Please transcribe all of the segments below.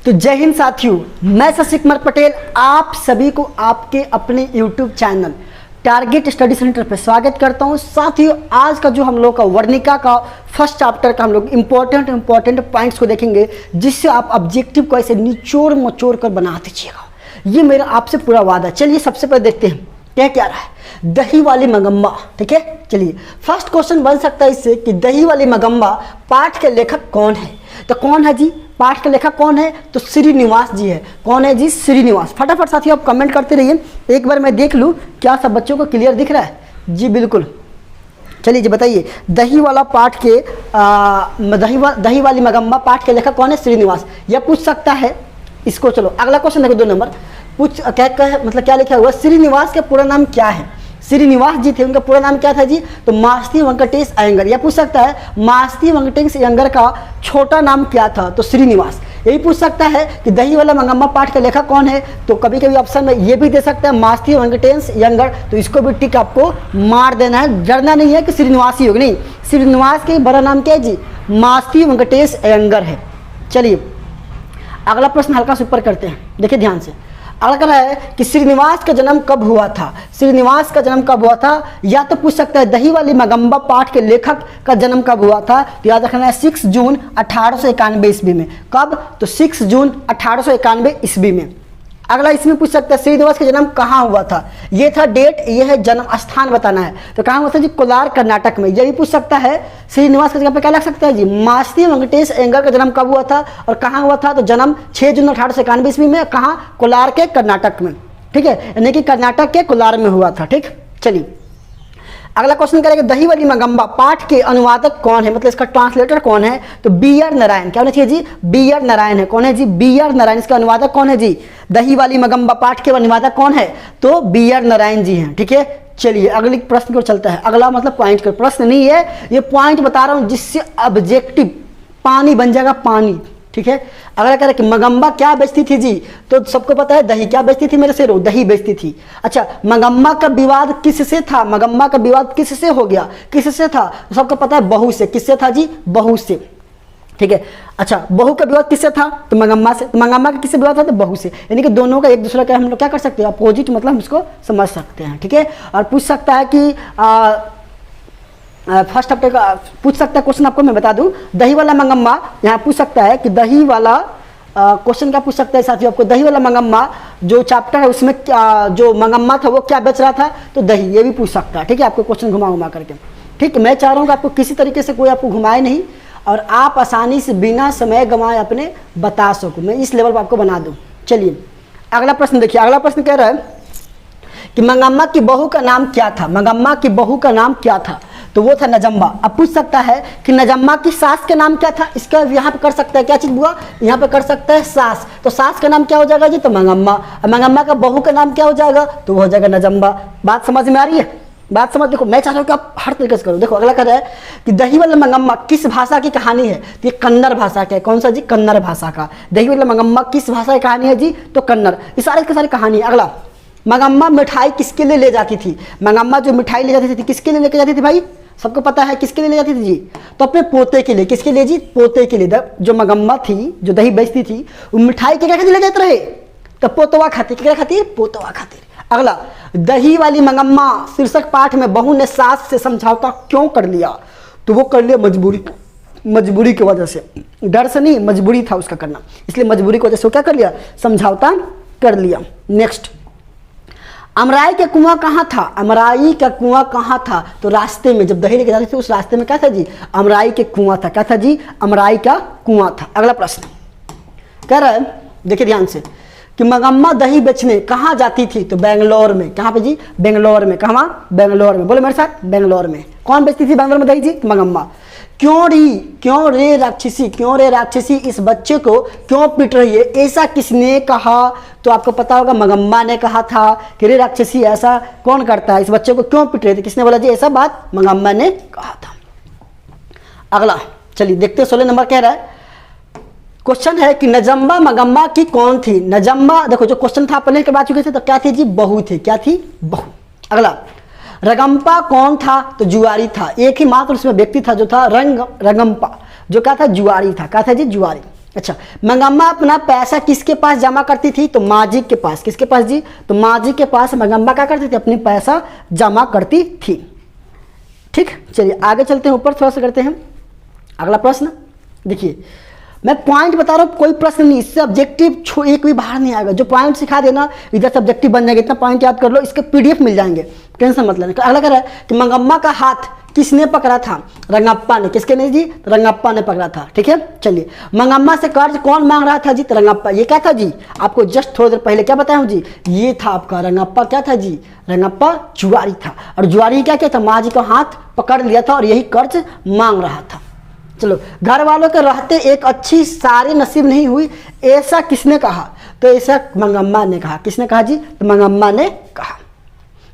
तो जय हिंद साथियों, मैं शशि कुमार पटेल आप सभी को आपके अपने YouTube channel target study centre पर स्वागत करता हूं। साथियों, आज का जो हम लोग का वर्णिका का फर्स्ट चैप्टर का हम लोग इंपॉर्टेंट पॉइंट्स को देखेंगे, जिससे आप ऑब्जेक्टिव को ऐसे निचोड़ मचोड़ कर बना दीजिएगा। ये मेरा आपसे पूरा वादा। चलिए सबसे पहले देखते हैं क्या रहा है। दही वाली मगम्बा, ठीक है। चलिए फर्स्ट क्वेश्चन बन सकता है इससे कि दही वाली मगम्बा पाठ के लेखक कौन है। तो कौन है जी पाठ के लेखक कौन है? तो श्रीनिवास जी है। कौन है जी? श्रीनिवास। फटाफट साथियों आप कमेंट करते रहिए, एक बार मैं देख लूँ क्या सब बच्चों को क्लियर दिख रहा है। जी बिल्कुल। चलिए जी बताइए, दही वाला पाठ के दही वाली मगम्बा पाठ के लेखक कौन है? श्रीनिवास। यह पूछ सकता है इसको। चलो अगला क्वेश्चन देखो, 2 नंबर। मतलब क्या लिखा हुआ? श्रीनिवास का पूरा नाम क्या है? श्रीनिवास जी थे, उनका पूरा नाम क्या था जी? तो मास्ती वेंकटेश अयंगर। यह पूछ सकता है मास्ती वेंकटेश अयंगर का छोटा नाम क्या था? तो श्रीनिवास। यही पूछ सकता है कि दही वाला मगम्बा पाठ का लेखक कौन है? तो कभी कभी ऑप्शन में ये भी दे सकता है मास्ती वेंकटेश अयंगर, तो इसको भी टिक आपको मार देना है। डरना नहीं है कि श्रीनिवास ही होगा, नहीं। श्रीनिवास के बड़ा नाम क्या है जी? मास्ती वेंकटेश अयंगर है। चलिए अगला प्रश्न हल्का से ऊपर करते हैं, देखिए ध्यान से। अगला है कि श्रीनिवास का जन्म कब हुआ था? श्रीनिवास का जन्म कब हुआ था? या तो पूछ सकता है दही वाली मगम्बा पाठ के लेखक का जन्म कब हुआ था? तो याद रखना है 6 जून 1891 ईस्वी में। कब? तो 6 जून 1891 ईस्वी में। अगला इसमें पूछ सकता है श्रीनिवास का जन्म कहाँ हुआ था? ये था डेट, ये है जन्म स्थान बताना है। तो कहाँ हुआ था जी? कोलार कर्नाटक में। यही पूछ सकता है श्रीनिवास की जगह पे क्या लग सकता है जी? मास्ती वेंकटेश अयंगर का जन्म कब हुआ था और कहाँ हुआ था? तो जन्म 6 जून 1891 ईस्वी में। कहाँ? कोलार के कर्नाटक में, ठीक है, यानी कि कर्नाटक के कोलार में हुआ था, ठीक। चलिए अगला क्वेश्चन करेंगे, दही वाली मगम्बा पाठ के अनुवादक कौन है? मतलब इसका ट्रांसलेटर कौन है? तो B.R. नारायण। क्या होना चाहिए जी? B.R. नारायण है। कौन है जी? B.R. नारायण। इसका अनुवादक कौन है जी? दही वाली मगम्बा पाठ के अनुवादक कौन है? तो B.R. नारायण जी हैं, ठीक है। चलिए अगले प्रश्न को चलता है। अगला मतलब पॉइंट का प्रश्न नहीं है, ये पॉइंट बता रहा हूं जिससे ऑब्जेक्टिव पानी बन जाएगा, पानी, ठीक है। अगला कह रहे कि मगम्बा क्या बेचती थी जी? तो सबको पता है दही। क्या बेचती थी मेरे से? दही बेचती थी। अच्छा, मगम्बा का विवाद किससे था? मगम्बा का विवाद किससे हो गया? किससे था? तो सबको पता है बहू से। किससे था जी? बहू से, ठीक है। अच्छा, बहू का विवाद किससे था? तो मगम्बा से। मगम्बा का किससे विवाद था? तो बहू से। यानी कि दोनों का एक दूसरे का हम लोग क्या कर सकते हैं? अपोजिट, मतलब हम इसको समझ सकते हैं, ठीक है। और पूछ सकता है कि फर्स्ट चैप्टर का पूछ सकता है क्वेश्चन, आपको मैं बता दूं, दही वाला मगम्बा यहाँ पूछ सकता है कि दही वाला क्वेश्चन क्या पूछ सकता है साथियों आपको? दही वाला मगम्बा जो चैप्टर है उसमें क्या जो मगम्बा था वो क्या बेच रहा था? तो दही। ये भी पूछ सकता है, ठीक है। आपको क्वेश्चन घुमा करके, ठीक है। मैं चाह रहा हूँ कि आपको किसी तरीके से कोई आपको घुमाए नहीं और आप आसानी से बिना समय गंवाए अपने बता सको, मैं इस लेवल पर आपको बना दूँ। चलिए अगला प्रश्न देखिए। अगला प्रश्न कह रहा है कि मगम्मा की बहू का नाम क्या था? मगम्मा की बहू का नाम क्या था? तो वो था नजम्बा। अब पूछ सकता है कि नजम्मा की सास का नाम क्या था? इसका यहाँ पे कर सकता है क्या चीज बुआ? यहाँ पे कर सकता है सास। तो सास का नाम क्या हो जाएगा जी? तो मगम्मा। मगम्मा का बहू का नाम क्या हो जाएगा? तो वो हो जाएगा नजम्बा। बात समझ में आ रही है? बात समझ, देखो मैं चाहता हूँ कि आप हर तरीके से करो। देखो अगला कह रहा है कि दही वाला मगम्मा किस भाषा की कहानी है? तो ये कन्नड़ भाषा का है। कौन सा जी? कन्नड़ भाषा का। दही वाला मगम्मा किस भाषा की कहानी है जी? तो कन्नड़। ये सारे के सारी कहानी है। अगला, मगम्मा मिठाई किसके लिए ले जाती थी? मगम्मा जो मिठाई ले जाती थी किसके लिए लेके जाती थी भाई? सबको पता है किसके लिए ले जाती थी जी? तो अपने पोते के लिए। किसके लिए जी? पोते के लिए। जो मगम्मा थी जो दही बेचती थी वो मिठाई के क्या खातिर ले जाते रहे? तो पोतवा खातिर। क्या खातिर? पोतवा खातिर। अगला, दही वाली मगम्मा शीर्षक पाठ में बहू ने सास से समझौता क्यों कर लिया? तो वो कर लिया मजबूरी की वजह से। डर से नहीं, मजबूरी था उसका करना, इसलिए मजबूरी की वजह से वो क्या कर लिया? समझौता कर लिया। नेक्स्ट, अमराई का कुआं कहाँ था? अमराई का कुआं कहाँ था? तो रास्ते में, जब दही लेके जाते थे उस रास्ते में क्या था जी? अमराई के कुआं था। क्या था जी? अमराई का कुआं था। अगला प्रश्न कह रहा है, देखिए ध्यान से, कि मगम्मा दही बेचने कहाँ जाती थी? तो बेंगलोर में। कहाँ पे जी? बेंगलोर में। कहाँ? बेंगलोर में। बोलो मेरे साथ, बेंगलोर में। कौन बेचती थी बेंगलोर में दही जी? मगम्मा। क्यों रे राक्षसी, क्यों रे राक्षसी इस बच्चे को क्यों पीट रही है? ऐसा किसने कहा? तो आपको पता होगा मगम्मा ने कहा था कि रे राक्षसी ऐसा कौन करता है, इस बच्चे को क्यों पीट रहे थे? किसने बोला जी ऐसा बात? मगम्मा ने कहा था। अगला चलिए देखते हैं, 16 नंबर कह रहा है, क्वेश्चन है कि नजम्बा मगम्मा की कौन थी? नजम्बा, देखो जो क्वेश्चन था पहले के बाद चुके थे, तो क्या थी जी? बहू थी। क्या थी? बहू। अगला, रगम्पा कौन था? तो जुआरी था। एक ही मात्र उसमें व्यक्ति था जो था रगम्पा, जो क्या था? जुआरी था। क्या था जी? जुआरी। अच्छा, मंगम्मा अपना पैसा किसके पास जमा करती थी? तो माँ जी के पास। किसके पास जी? तो माँ जी के पास मंगम्मा क्या करती थी? अपनी पैसा जमा करती थी। ठीक, चलिए आगे चलते हैं, ऊपर थोड़ा सा करते हैं। अगला प्रश्न देखिए, मैं पॉइंट बता रहा हूँ, कोई प्रश्न नहीं, इससे ऑब्जेक्टिव एक भी बाहर नहीं आएगा। जो पॉइंट सिखा देना इधर से ऑब्जेक्टिव बन जाएगा। इतना पॉइंट याद कर लो, इसके पीडीएफ मिल जाएंगे, टेंशन मत लेना। अगला कह रहा है कि मंगम्मा का हाथ किसने पकड़ा था? रंगप्पा ने। किसके ने जी? तो रंगप्पा ने पकड़ा था। ठीक है, चलिए, मंगम्मा से कर्ज कौन मांग रहा था जी? तो रंगप्पा। ये क्या था जी? आपको जस्ट थोड़ी देर पहले क्या बताया हूँ जी? ये था आपका रंगप्पा। क्या था जी? रंगप्पा जुआरी था। और जुआरी क्या किया था? माँ जी का हाथ पकड़ लिया था और यही कर्ज मांग रहा था। चलो, घर वालों के रहते एक अच्छी सारी नसीब नहीं हुई, ऐसा किसने कहा? तो ऐसा मंगम्मा ने कहा। किसने कहा जी? तो मंगम्मा ने कहा।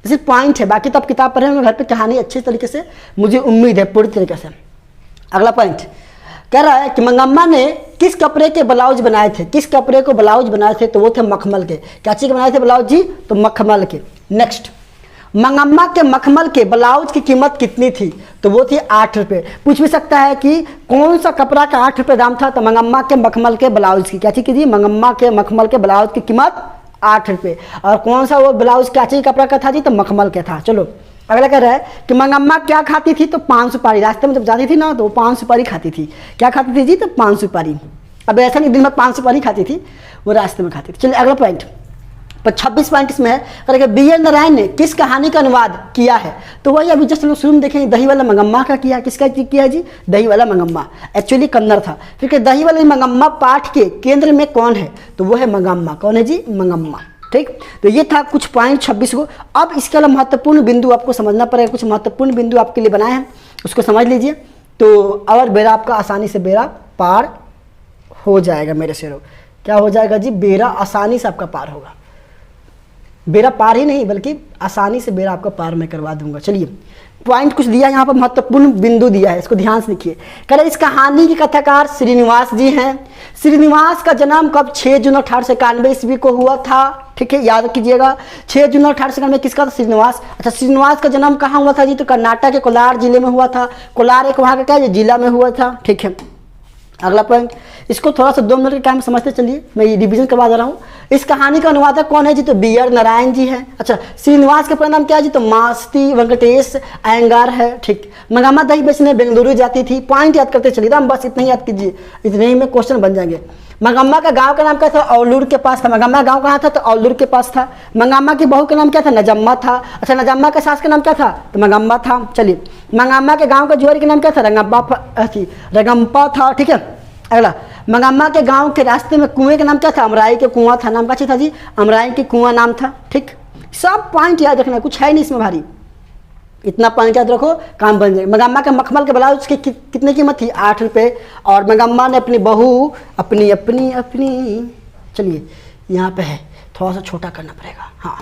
जैसे पॉइंट है, बाकी तो आप किताब पढ़े होंगे घर पे, कहानी अच्छे तरीके से मुझे उम्मीद है पूरी तरीके से। अगला पॉइंट कह रहा है कि मंगम्मा ने किस कपड़े के ब्लाउज बनाए थे? किस कपड़े को ब्लाउज बनाए थे? तो वो थे मखमल के। क्या चीज के बनाए थे ब्लाउज जी? तो मखमल के। नेक्स्ट, मंगम्मा के मखमल के ब्लाउज की कीमत कितनी थी? तो वो थी 8 रुपये। पूछ भी सकता है कि कौन सा कपड़ा का 8 रुपये दाम था? तो मंगम्मा के मखमल के ब्लाउज की। क्या चीज की थी? मंगम्मा के मखमल के ब्लाउज की कीमत 8 रुपये। और कौन सा वो ब्लाउज क्या चीज कपड़ा का था जी? तो मखमल के था। चलो, अगला कह रहा है कि मंगम्मा क्या खाती थी? तो पान सुपारी। रास्ते में जब जाती थी ना तो वो पान सुपारी खाती थी। क्या खाती थी जी? तो पान सुपारी। अब ऐसा नहीं दिन भर पान सुपारी खाती थी, वो रास्ते में खाती थी। चलिए अगला पॉइंट, पर 26 पॉइंट इसमें है। बी एन नारायण ने किस कहानी का अनुवाद किया है? तो वही अभी जस्ट लोग शुरू में देखेंगे, दही वाला मंगम्मा का किया। किसका किया जी? दही वाला मंगम्मा। एक्चुअली कन्नड़ था। फिर दही वाला मंगम्मा पाठ के केंद्र में कौन है? तो वो है मंगम्मा। कौन है जी? मंगम्मा। ठीक, तो ये था कुछ पॉइंट 26 को। अब इसके अलावा महत्वपूर्ण बिंदु आपको समझना पड़ेगा। कुछ महत्वपूर्ण बिंदु आपके लिए बनाए हैं, उसको समझ लीजिए। तो और बेरा आपका आसानी से बेरा पार हो जाएगा मेरे शेरों। क्या हो जाएगा जी? बेरा आसानी से आपका पार होगा। बेरा पार ही नहीं बल्कि आसानी से बेरा आपका पार मैं करवा दूंगा। चलिए, पॉइंट कुछ दिया यहाँ पर, महत्वपूर्ण बिंदु दिया है, इसको ध्यान से लिखिए। कह रहे इस कहानी के कथाकार श्रीनिवास जी हैं। श्रीनिवास का जन्म कब? 6 जून 1891 ईस्वी को हुआ था। ठीक है, याद कीजिएगा, 6 जून 1891 किसका था? श्रीनिवास। अच्छा, श्रीनिवास का जन्म कहाँ हुआ था जी? तो कर्नाटक के कोलार जिले में हुआ था। कोलार एक वहाँ का क्या जिला में हुआ था। ठीक है, अगला पॉइंट, इसको थोड़ा सा 2 मिनट के टाइम समझते चलिए, मैं ये रिवीजन करवा दे रहा हूँ। इस कहानी का अनुवादक कौन है जी? तो बी आर नारायण जी हैं। अच्छा, श्रीनिवास का पूरा नाम क्या है जी? तो मास्ती वेंकटेश अयंगार है। ठीक, मंगम्मा दही बेचने बेंगलुरु जाती थी। पॉइंट याद करते चलिए, हम बस इतना ही याद कीजिए, इतने ही में क्वेश्चन बन जाएंगे। मंगम्मा का गांव का नाम क्या था? औलूर के पास था। मंगम्मा गांव कहाँ था? तो औलूर के पास था। मंगम्मा की बहू का नाम क्या था? नजम्मा था। अच्छा, नजम्मा के सास का नाम क्या था? तो मंगम्मा था। चलिए, मंगम्मा के गाँव का जुआरी का नाम क्या था? रंगम्पा था। ठीक है, अगला, मंगम्मा के गांव के रास्ते में कुएं का नाम क्या था? अमराई के कुआं था। नाम क्या था जी? अमराई के कुआं नाम था। ठीक, सब पॉइंट याद रखना, कुछ है नहीं इसमें भारी, इतना पॉइंट याद रखो, काम बन जाएगा। मंगम्मा के मखमल के ब्लाउज की कितने कीमत थी? 8 रुपये। और मंगम्मा ने अपनी बहू अपनी अपनी अपनी चलिए यहाँ पे है, थोड़ा सा छोटा करना पड़ेगा। हाँ,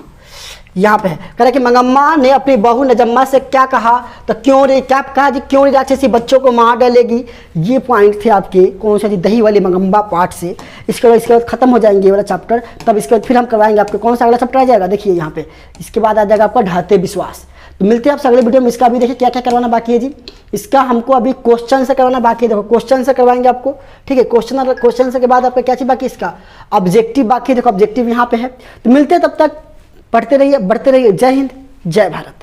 यहाँ पे है, कह रहा कि मंगम्मा ने अपनी बहू नजम्मा से क्या कहा? तो क्यों रे, क्या कहा जी? क्यों रे राक्षसी बच्चों को मार डालेगी। ये पॉइंट थे आपके कौन सा जी? दही वाली मंगम्मा पार्ट से। इसके बाद खत्म हो जाएंगे ये वाला चैप्टर, तब इसके बाद फिर हम करवाएंगे आपको कौन सा अगला चैप्टर आ जाएगा। देखिए यहाँ पे, इसके बाद आ जाएगा आपका ढाते विश्वास। तो मिलते हैं आपसे अगले वीडियो में। इसका भी देखिए क्या क्या करवाना बाकी है जी। इसका हमको अभी क्वेश्चन से करवाना बाकी है। देखो, क्वेश्चन से करवाएंगे आपको। ठीक है, क्वेश्चन से के बाद आपका क्या चीज बाकी? इसका ऑब्जेक्टिव बाकी है। देखो, ऑब्जेक्टिव यहाँ पे है। तो मिलते हैं, तब तक पढ़ते रहिए, बढ़ते रहिए। जय हिंद, जय भारत।